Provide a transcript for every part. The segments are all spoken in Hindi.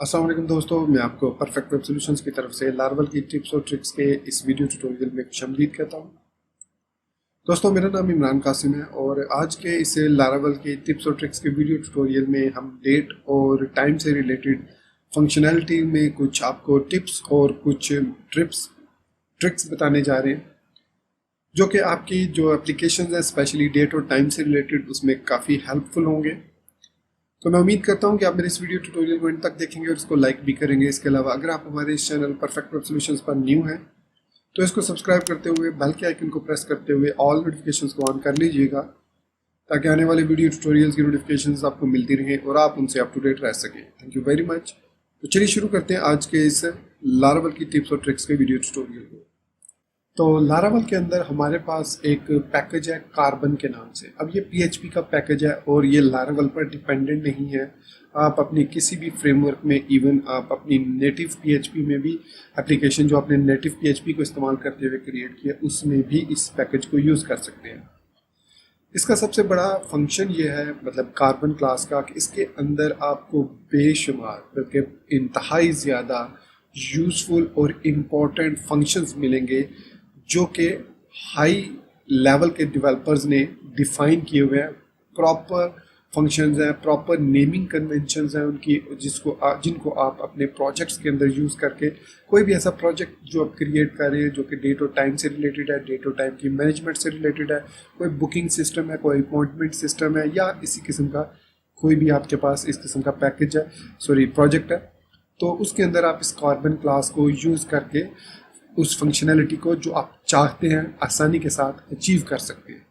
अस्सलाम वालेकुम दोस्तों, मैं आपको परफेक्ट वेब सॉल्यूशंस की तरफ से लारावल की टिप्स और ट्रिक्स के इस वीडियो ट्यूटोरियल में खुशामदीद कहता हूं। दोस्तों, मेरा नाम इमरान कासिम है और आज के इस लारावल की टिप्स और ट्रिक्स के वीडियो ट्यूटोरियल में हम डेट और टाइम से रिलेटेड फंक्शनैलिटी में कुछ आपको टिप्स और कुछ ट्रिक्स बताने जा रहे हैं, जो कि आपकी जो एप्लीकेशन है स्पेशली डेट और टाइम से रिलेटेड उसमें काफ़ी हेल्पफुल होंगे। तो मैं उम्मीद करता हूं कि आप मेरे इस वीडियो ट्यूटोरियल को एंड तक देखेंगे और इसको लाइक भी करेंगे। इसके अलावा अगर आप हमारे इस चैनल परफेक्ट वेब सॉल्यूशंस पर न्यू हैं तो इसको सब्सक्राइब करते हुए बेल के आइकन को प्रेस करते हुए ऑल नोटिफिकेशंस को ऑन कर लीजिएगा, ताकि आने वाले वीडियो ट्यूटोरियल्स की नोटिफिकेशंस आपको मिलती रहें और आप उनसे अप टू डेट रह सकें। Thank you very much. तो चलिए शुरू करते हैं आज के इस लारावल की टिप्स और ट्रिक्स के वीडियो ट्यूटोरियल को। तो लारावल के अंदर हमारे पास एक पैकेज है कार्बन के नाम से। अब ये PHP का पैकेज है और ये लारावल पर डिपेंडेंट नहीं है। आप अपनी किसी भी फ्रेमवर्क में, इवन आप अपनी नेटिव PHP में भी, एप्लीकेशन जो आपने नेटिव PHP को इस्तेमाल करते हुए क्रिएट किया उसमें भी इस पैकेज को यूज़ कर सकते हैं। इसका सबसे बड़ा फंक्शन ये है, मतलब कार्बन क्लास का, कि इसके अंदर आपको बेशुमार बल्कि इंतहाई ज़्यादा यूज़फुल और इम्पोर्टेंट फंक्शंस मिलेंगे जो कि हाई लेवल के डेवलपर्स ने डिफाइन किए हुए हैं। प्रॉपर फंक्शंस हैं, प्रॉपर नेमिंग कन्वेंशंस हैं उनकी, जिनको आप अपने प्रोजेक्ट्स के अंदर यूज़ करके कोई भी ऐसा प्रोजेक्ट जो आप क्रिएट कर रहे हैं जो कि डेट और टाइम से रिलेटेड है, डेट और टाइम की मैनेजमेंट से रिलेटेड है, कोई बुकिंग सिस्टम है, कोई अपॉइंटमेंट सिस्टम है, या इसी किस्म का कोई भी आपके पास इस किस्म का पैकेज है, प्रोजेक्ट है, तो उसके अंदर आप इस कार्बन क्लास को यूज़ करके उस फंक्शनैलिटी को जो आप चाहते हैं आसानी के साथ अचीव कर सकते हैं।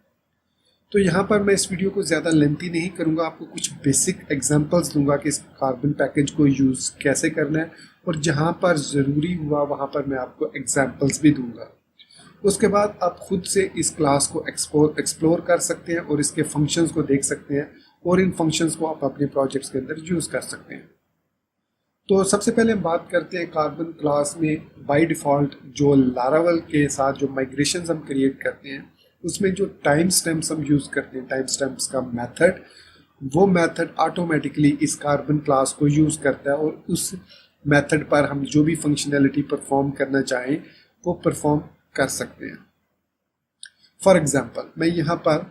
तो यहाँ पर मैं इस वीडियो को ज़्यादा लेंथी नहीं करूँगा, आपको कुछ बेसिक एग्जांपल्स दूंगा कि इस कार्बन पैकेज को यूज़ कैसे करना है, और जहाँ पर ज़रूरी हुआ वहाँ पर मैं आपको एग्जांपल्स भी दूंगा। उसके बाद आप खुद से इस क्लास को एक्सप्लोर कर सकते हैं और इसके फंक्शंस को देख सकते हैं, और इन फंक्शंस को आप अपने प्रोजेक्ट्स के अंदर यूज़ कर सकते हैं। तो सबसे पहले हम बात करते हैं कार्बन क्लास में बाय डिफ़ॉल्ट जो लारावल के साथ जो माइग्रेशन हम क्रिएट करते हैं उसमें जो टाइम स्टैम्प्स हम यूज़ करते हैं, टाइम स्टैम्प्स का मेथड, वो मेथड ऑटोमेटिकली इस कार्बन क्लास को यूज़ करता है और उस मेथड पर हम जो भी फंक्शनैलिटी परफॉर्म करना चाहें वो परफॉर्म कर सकते हैं। फॉर एग्जाम्पल, मैं यहाँ पर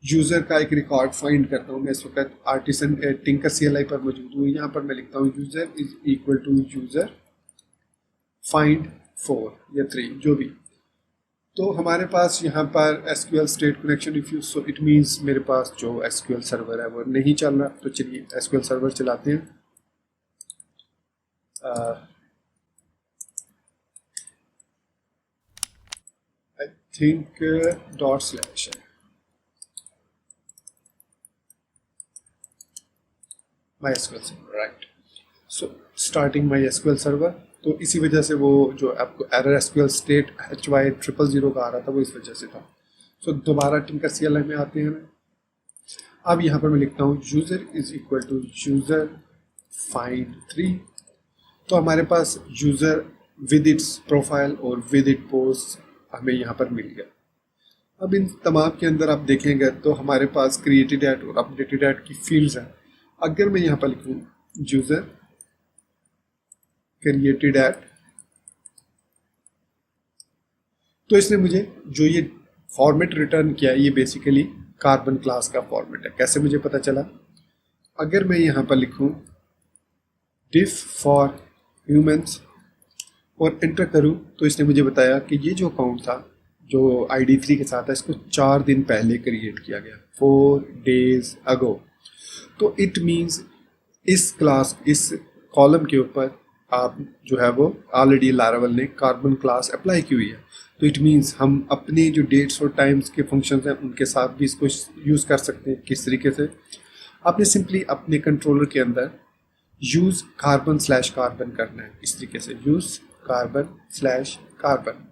यूज़र का एक रिकॉर्ड फाइंड करता हूँ। मैं इस वक्त आर्टिसन टिंकर CLI पर मौजूद हूँ। यहाँ पर मैं लिखता हूँ user is equal to user find 4 या 3 जो भी। तो हमारे पास यहाँ पर SQL state connection refuse, so it means मेरे पास जो SQL सर्वर है वो नहीं चल रहा। तो चलिए SQL सर्वर चलाते हैं। आई थिंक ./ है MySQL server, right. So starting MySQL server. तो इसी वजह से वो जो आपको एरर SQL स्टेट HY000 का आ रहा था वो इस वजह से था। सो दोबारा टिंकर CLI में आते हैं। अब यहाँ पर मैं लिखता हूँ user is equal to user find 3। तो हमारे पास यूज़र विद इट्स प्रोफाइल और विद इट पोस्ट हमें यहाँ पर मिल गया। अब इन तमाम के अंदर आप देखेंगे तो हमारे पास क्रिएटेड एट और अपडेटेड एट की फील्ड्स हैं। अगर मैं यहाँ पर लिखूँ यूज़र क्रिएटेड एट, तो इसने मुझे जो ये फॉर्मेट रिटर्न किया ये बेसिकली कार्बन क्लास का फॉर्मेट है। कैसे मुझे पता चला? अगर मैं यहाँ पर लिखूँ डिफ फॉर ह्यूमंस और एंटर करूँ तो इसने मुझे बताया कि ये जो अकाउंट था जो ID3 के साथ है इसको 4 दिन पहले क्रिएट किया गया, 4 days ago। तो इट मीन्स इस क्लास, इस कॉलम के ऊपर आप जो है वो ऑलरेडी लारावल ने कार्बन क्लास अप्लाई की हुई है। तो इट मीन्स हम अपने जो डेट्स और टाइम्स के फंक्शंस हैं उनके साथ भी इसको यूज़ कर सकते हैं। किस तरीके से? आपने सिंपली अपने कंट्रोलर के अंदर यूज़ कार्बन/कार्बन करना है। इस तरीके से यूज़ कार्बन/कार्बन।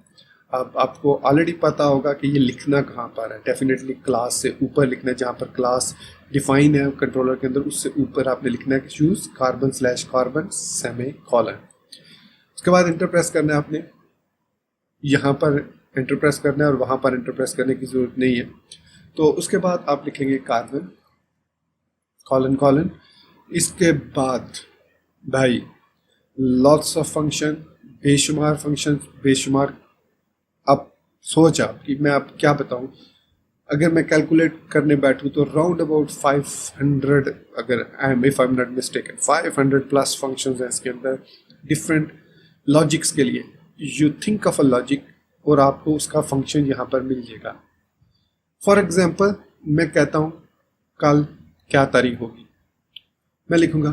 अब आपको ऑलरेडी पता होगा कि ये लिखना कहाँ पर है। डेफिनेटली क्लास से ऊपर लिखना है, जहाँ पर क्लास डिफाइन है कंट्रोलर के अंदर उससे ऊपर आपने लिखना है कि यूज़ कार्बन/कार्बन सेमीकोलन। उसके बाद इंटर प्रेस करना है आपने। यहाँ पर इंटर प्रेस करना है और वहाँ पर इंटर प्रेस करने की ज़रूरत नहीं है। तो उसके बाद आप लिखेंगे कार्बन : इसके बाद भाई लॉट्स ऑफ फंक्शन, बेशुमार फंक्शन, बेशुमार। अब सोच आप कि मैं आप क्या बताऊं, अगर मैं कैलकुलेट करने बैठूं तो राउंड अबाउट 500, अगर I am if I am not mistaken 500 plus functions हैं इसके अंदर डिफरेंट लॉजिक्स के लिए। You think of a logic और आपको उसका फंक्शन यहाँ पर मिल जाएगा। फॉर एग्जाम्पल मैं कहता हूँ कल क्या तारीख होगी, मैं लिखूंगा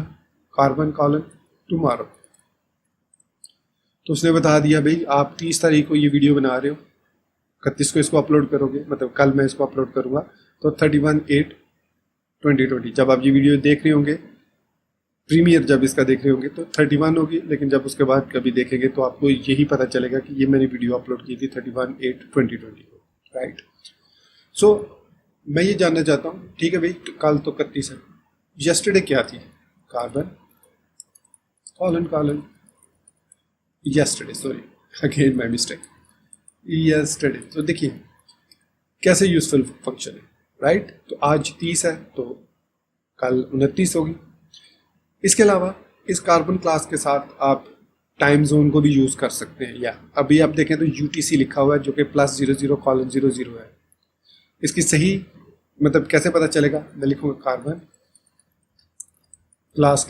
कार्बन कॉलन टुमारो, तो उसने बता दिया भाई आप 30 तारीख को ये वीडियो बना रहे हो, 31 को इसको अपलोड करोगे, मतलब कल मैं इसको अपलोड करूंगा, तो 31/8/2020 जब आप ये वीडियो देख रहे होंगे, प्रीमियर जब इसका देख रहे होंगे तो 31 होगी, लेकिन जब उसके बाद कभी देखेंगे तो आपको यही पता चलेगा कि ये मैंने वीडियो अपलोड की थी 31/8/2020 को, राइट। सो मैं ये जानना चाहता हूँ, ठीक है भाई तो कल तो 31 है, यस्टरडे क्या थी, carbon colon colon yesterday, sorry again my mistake, yesterday. तो देखिए कैसे यूजफुल फंक्शन है, राइट। तो आज 30 है तो कल 29 होगी। इसके अलावा इस कार्बन क्लास के साथ आप टाइम जोन को भी यूज कर सकते हैं, या अभी आप देखें तो UTC लिखा हुआ है जो कि +00:00 है। इसकी सही मतलब कैसे पता चलेगा, मैं लिखूंगा carbon class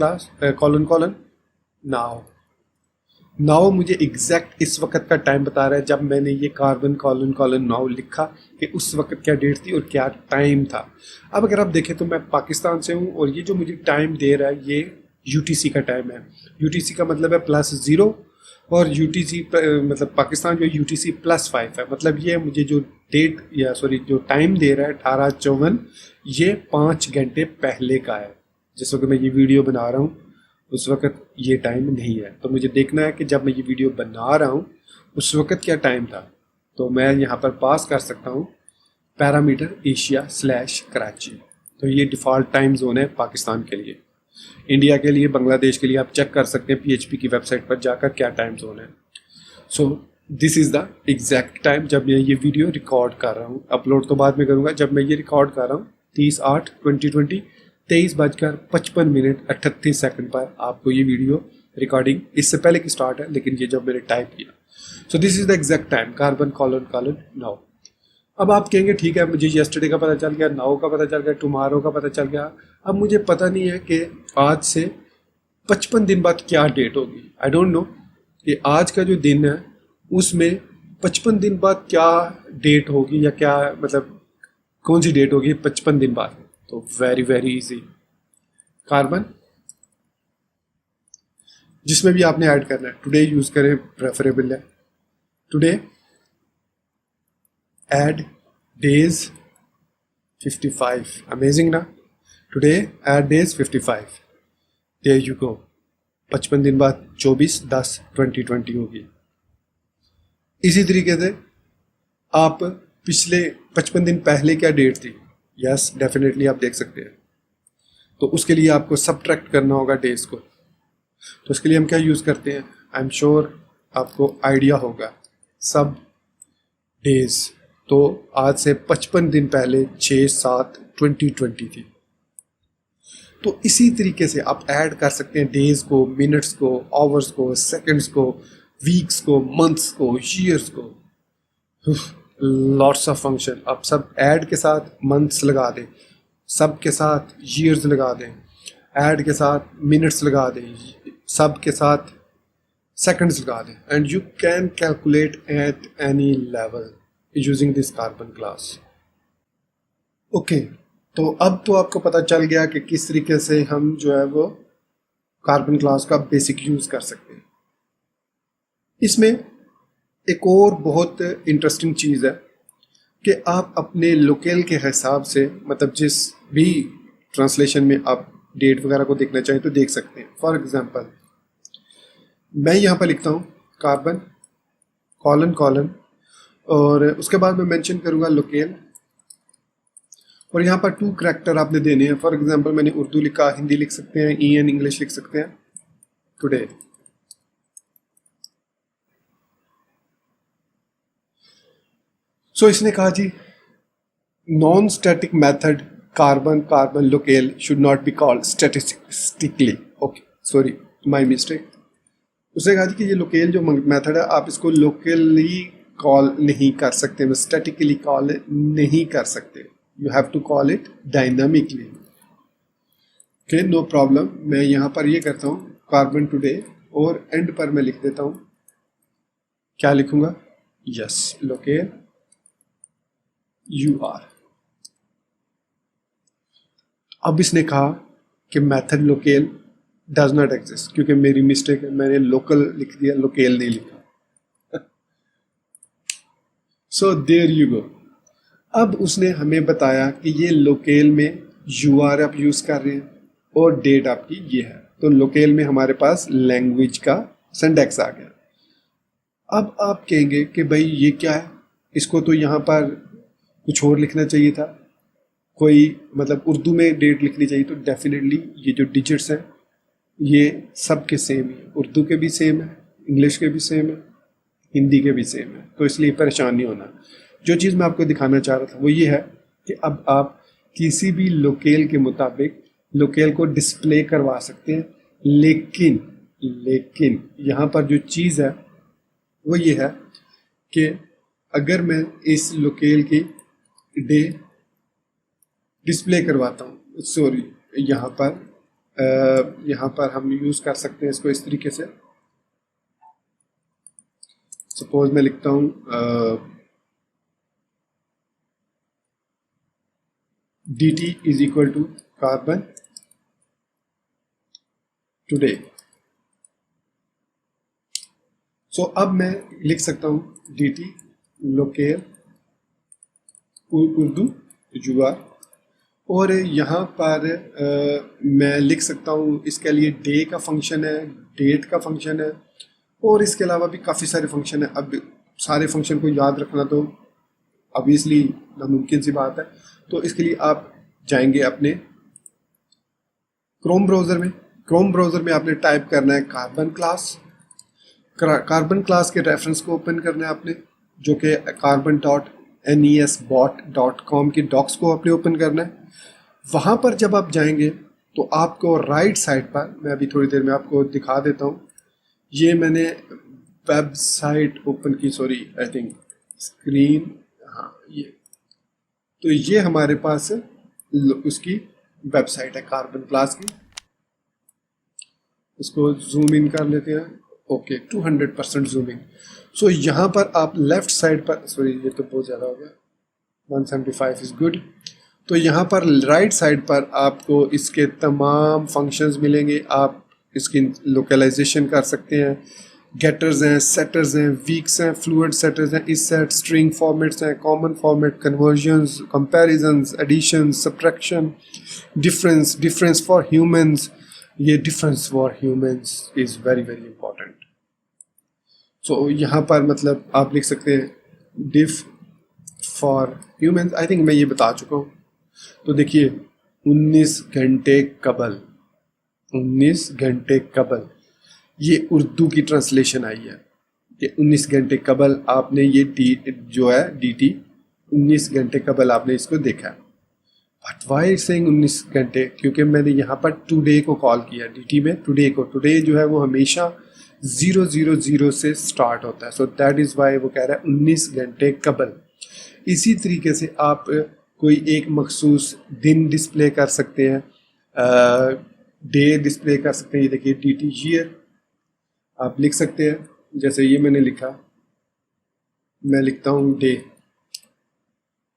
colon colon now मुझे एग्जैक्ट इस वक्त का टाइम बता रहा है जब मैंने ये कार्बन कॉलन कॉलन नाउ लिखा कि उस वक्त क्या डेट थी और क्या टाइम था। अब अगर आप देखें तो मैं पाकिस्तान से हूँ और ये जो मुझे टाइम दे रहा है ये UTC का टाइम है। UTC का मतलब है +0 और UTC मतलब पाकिस्तान जो UTC +5 है, मतलब ये मुझे जो डेट या सॉरी जो टाइम दे रहा है 18:54, ये 5 घंटे पहले का है। जिस वक्त मैं ये वीडियो बना रहा हूँ उस वक्त ये टाइम नहीं है, तो मुझे देखना है कि जब मैं ये वीडियो बना रहा हूँ उस वक्त क्या टाइम था। तो मैं यहाँ पर पास कर सकता हूँ पैरामीटर एशिया/कराची, तो ये डिफ़ॉल्ट टाइम जोन है पाकिस्तान के लिए। इंडिया के लिए, बांग्लादेश के लिए आप चेक कर सकते हैं PHP की वेबसाइट पर जाकर क्या टाइम जोन है। So this is the exact time जब मैं ये वीडियो रिकॉर्ड कर रहा हूँ। अपलोड तो बाद में करूँगा, जब मैं ये रिकॉर्ड कर रहा हूँ 30/8/2020 23:55:38 पर आपको ये वीडियो रिकॉर्डिंग इससे पहले की स्टार्ट है, लेकिन ये जब मैंने टाइप किया। So this is the exact time carbon colon colon now. अब आप कहेंगे ठीक है मुझे यस्टरडे का पता चल गया, नाउ का पता चल गया, टुमारो का पता चल गया, अब मुझे पता नहीं है कि आज से 55 दिन बाद क्या डेट होगी। आई डोंट नो कि आज का जो दिन है उसमें 55 दिन बाद क्या डेट होगी, या क्या मतलब कौन सी डेट होगी 55 दिन बाद। तो वेरी वेरी इजी, कार्बन जिसमें भी आपने ऐड करना है, टुडे यूज करें प्रेफरेबल है। टुडे ऐड डेज 55, अमेजिंग ना। Today add days 55, there you go. 55 दिन बाद 24/10/2020 होगी। इसी तरीके से आप पिछले 55 दिन पहले क्या डेट थी, यस डेफिनेटली आप देख सकते हैं। तो उसके लिए आपको सबट्रैक्ट करना होगा डेज को, तो उसके लिए हम क्या यूज़ करते हैं, आई एम श्योर आपको आइडिया होगा, सब डेज। तो आज से 55 दिन पहले 6/7/2020 थी। तो इसी तरीके से आप ऐड कर सकते हैं डेज को, मिनट्स को, आवर्स को, सेकंड्स को, वीक्स को, मंथ्स को, ईयर्स को, लॉट्स ऑफ फंक्शन। आप सब ऐड के साथ मंथ्स लगा दें, सब के साथ ईयर्स लगा दें, ऐड के साथ मिनट्स लगा दें, सब के साथ सेकंड्स लगा दें, and you can calculate at any level using this carbon class. Okay, तो अब तो आपको पता चल गया कि किस तरीके से हम जो है वो कार्बन क्लास का बेसिक यूज कर सकते हैं। इसमें एक और बहुत इंटरेस्टिंग चीज़ है कि आप अपने लोकेल के हिसाब से, मतलब जिस भी ट्रांसलेशन में आप डेट वगैरह को देखना चाहें तो देख सकते हैं। फॉर एग्जांपल मैं यहाँ पर लिखता हूँ कार्बन कॉलन कॉलन, और उसके बाद मैं मेंशन करूँगा लोकेल, और यहाँ पर 2 करैक्टर आपने देने हैं। फॉर एग्जांपल मैंने उर्दू लिखा, हिंदी लिख सकते हैं, EN इंग्लिश लिख सकते हैं, टुडे। सो इसने कहा जी non static method carbon carbon locale should not be called statistically, okay sorry my mistake. उसने कहा कि ये लोकेल जो मेथड है आप इसको लोकली कॉल नहीं कर सकते, स्टैटिकली कॉल नहीं कर सकते, you have to call it dynamically. Okay, no problem. मैं यहाँ पर ये करता हूँ कार्बन टुडे और एंड पर मैं लिख देता हूँ, क्या लिखूंगा, यस लोकेल UR। अब इसने कहा कि method local does not exist, क्योंकि मेरी मिस्टेक है, मैंने लोकल लिख दिया, लोकेल नहीं लिखा। So there you go. अब उसने हमें बताया कि ये लोकेल में UR आप यूज कर रहे हैं और डेट आपकी ये है, तो लोकेल में हमारे पास लैंग्वेज का सिंटैक्स आ गया। अब आप कहेंगे कि भाई ये क्या है, इसको तो यहाँ पर कुछ और लिखना चाहिए था, कोई मतलब उर्दू में डेट लिखनी चाहिए। तो डेफिनेटली ये जो डिजिट्स हैं ये सब के सेम ही, उर्दू के भी सेम है, इंग्लिश के भी सेम है, हिंदी के भी सेम है, तो इसलिए परेशान नहीं होना। जो चीज़ मैं आपको दिखाना चाह रहा था वो ये है कि अब आप किसी भी लोकेल के मुताबिक लोकेल को डिस्प्ले करवा सकते हैं, लेकिन यहाँ पर जो चीज़ है वो ये है कि अगर मैं इस लोकेल की डे डिस्प्ले करवाता हूँ, सॉरी यहाँ पर हम यूज़ कर सकते हैं इसको इस तरीके से। सपोज मैं लिखता हूँ dt is equal to carbon today. So अब मैं लिख सकता हूँ dt लोकेल उर्दू UR, और यहाँ पर मैं लिख सकता हूँ इसके लिए डे का फंक्शन है, डेट का फंक्शन है, और इसके अलावा भी काफ़ी सारे फंक्शन है। अब सारे फंक्शन को याद रखना तो ऑब्वियसली नामुमकिन सी बात है, तो इसके लिए आप जाएंगे अपने क्रोम ब्राउज़र में आपने टाइप करना है कार्बन क्लास के रेफरेंस को ओपन करना है आपने, जो कि carbon.nesbot.com की डॉक्स को आपने ओपन करना है। वहाँ पर जब आप जाएंगे तो आपको राइट साइड पर, मैं अभी थोड़ी देर में आपको दिखा देता हूँ, ये मैंने वेबसाइट ओपन की, सॉरी आई थिंक स्क्रीन, हाँ ये, तो ये हमारे पास उसकी वेबसाइट है कार्बन क्लास की। इसको जूम इन कर लेते हैं, ओके 200% जूम इन। सो यहाँ पर आप लेफ्ट साइड पर, सॉरी ये तो बहुत ज़्यादा हो गया, 175 इज़ गुड। तो यहाँ पर राइट साइड पर आपको इसके तमाम फंक्शंस मिलेंगे, आप इसकी लोकलाइजेशन कर सकते हैं, गेटर्स हैं, सेटर्स हैं, वीक्स हैं, फ्लूइड सेटर्स हैं, इस सेट, स्ट्रिंग फॉर्मेट्स हैं, common format, conversions, comparisons, addition, subtraction, difference for humans. ये difference for humans is very very important. So यहाँ पर मतलब आप लिख सकते हैं diff for humans, I think मैं ये बता चुका हूँ। तो देखिए 19 घंटे कबल ये उर्दू की ट्रांसलेशन आई है कि 19 घंटे कबल आपने ये जो है dt 19 घंटे कबल आपने इसको देखा है। बट वाई सेइंग 19 घंटे, क्योंकि मैंने यहाँ पर टुडे को कॉल किया dt में, टुडे जो है वो हमेशा 000 से स्टार्ट होता है, सो दैट इज़ वाई वो कह रहा है 19 घंटे कबल। इसी तरीके से आप कोई एक मखसूस दिन डिस्प्ले कर सकते हैं, डे डिस्प्ले कर सकते हैं। ये देखिए dt ईयर आप लिख सकते हैं, जैसे ये मैंने लिखा, मैं लिखता हूँ डे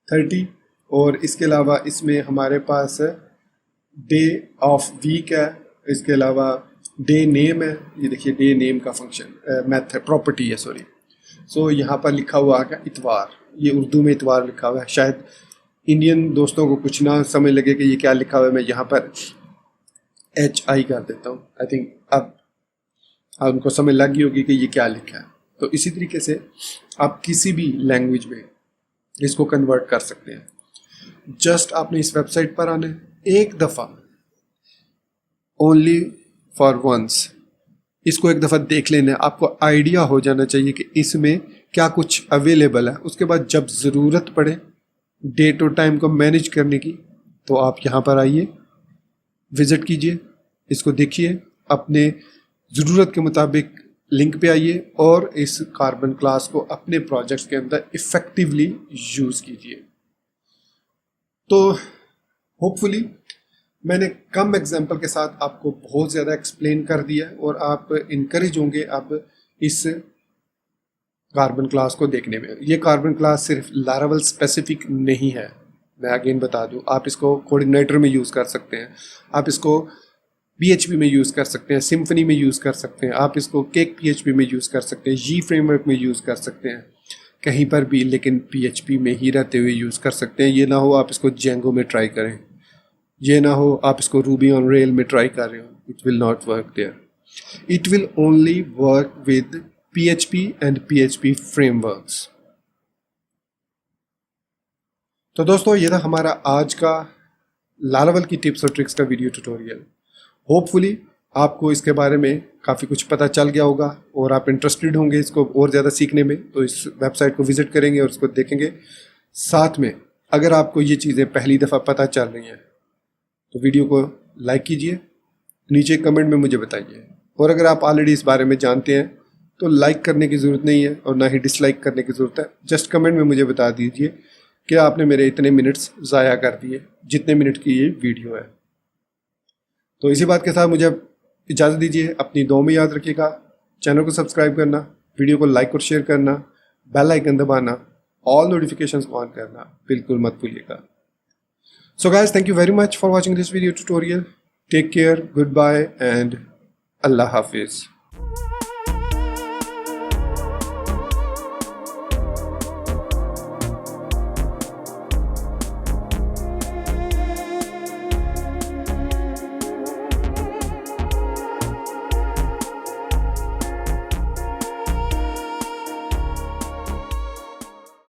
30, और इसके अलावा इसमें हमारे पास डे ऑफ वीक है, इसके अलावा डे नेम है, ये देखिए डे नेम का फंक्शन मेथड प्रॉपर्टी है, सॉरी। सो यहाँ पर लिखा हुआ आ गया इतवार, ये उर्दू में इतवार लिखा हुआ है। शायद इंडियन दोस्तों को कुछ ना समझ लगे कि ये क्या लिखा हुआ है, मैं यहाँ पर HI कर देता हूँ। आई थिंक अब उनको समझ लग गई होगी कि ये क्या लिखा है। तो इसी तरीके से आप किसी भी लैंग्वेज में इसको कन्वर्ट कर सकते हैं। जस्ट आपने इस वेबसाइट पर आना है, एक दफ़ा, ओनली फॉर वंस, इसको एक दफ़ा देख लेना है, आपको आइडिया हो जाना चाहिए कि इसमें क्या कुछ अवेलेबल है। उसके बाद जब ज़रूरत पड़े डेट और टाइम को मैनेज करने की, तो आप यहाँ पर आइए, विज़िट कीजिए, इसको देखिए, अपने ज़रूरत के मुताबिक लिंक पे आइए और इस कार्बन क्लास को अपने प्रोजेक्ट्स के अंदर इफ़ेक्टिवली यूज़ कीजिए। तो होपफुली मैंने कम एग्जांपल के साथ आपको बहुत ज़्यादा एक्सप्लेन कर दिया और आप इनकरेज होंगे अब इस कार्बन क्लास को देखने में। ये कार्बन क्लास सिर्फ लारावल स्पेसिफिक नहीं है, मैं अगेन बता दूं। आप इसको कोऑर्डिनेटर में यूज़ कर सकते हैं, आप इसको PHP में यूज़ कर सकते हैं, सिम्फनी में यूज़ कर सकते हैं, आप इसको केक PHP में यूज़ कर सकते हैं, जी फ्रेमवर्क में यूज़ कर सकते हैं, कहीं पर भी, लेकिन PHP में ही रहते हुए यूज़ कर सकते हैं। ये ना हो आप इसको जेंगो में ट्राई करें, ये ना हो आप इसको रूबी ऑन रेल में ट्राई कर रहे हो, it will not work there. It will only work with PHP and PHP frameworks. तो दोस्तों ये था हमारा आज का लारावल की टिप्स और ट्रिक्स का वीडियो ट्यूटोरियल। होपफुली आपको इसके बारे में काफ़ी कुछ पता चल गया होगा और आप इंटरेस्टेड होंगे इसको और ज़्यादा सीखने में, तो इस वेबसाइट को विजिट करेंगे और इसको देखेंगे। साथ में अगर आपको ये चीज़ें पहली दफ़ा पता चल रही हैं तो वीडियो को लाइक कीजिए, नीचे कमेंट में मुझे बताइए। और अगर आप ऑलरेडी इस बारे में जानते हैं तो लाइक करने की ज़रूरत नहीं है और ना ही डिसलाइक करने की ज़रूरत है। जस्ट कमेंट में मुझे बता दीजिए कि आपने मेरे इतने मिनट्स ज़ाया कर दिए, जितने मिनट की ये वीडियो है। तो इसी बात के साथ मुझे इजाज़त दीजिए। अपनी दुआ में याद रखिएगा, चैनल को सब्सक्राइब करना, वीडियो को लाइक और शेयर करना, बेल आइकन दबाना, ऑल नोटिफिकेशंस को ऑन करना बिल्कुल मत भूलिएगा। So guys, thank you very much for watching this video tutorial. Take care, goodbye and Allah Hafiz.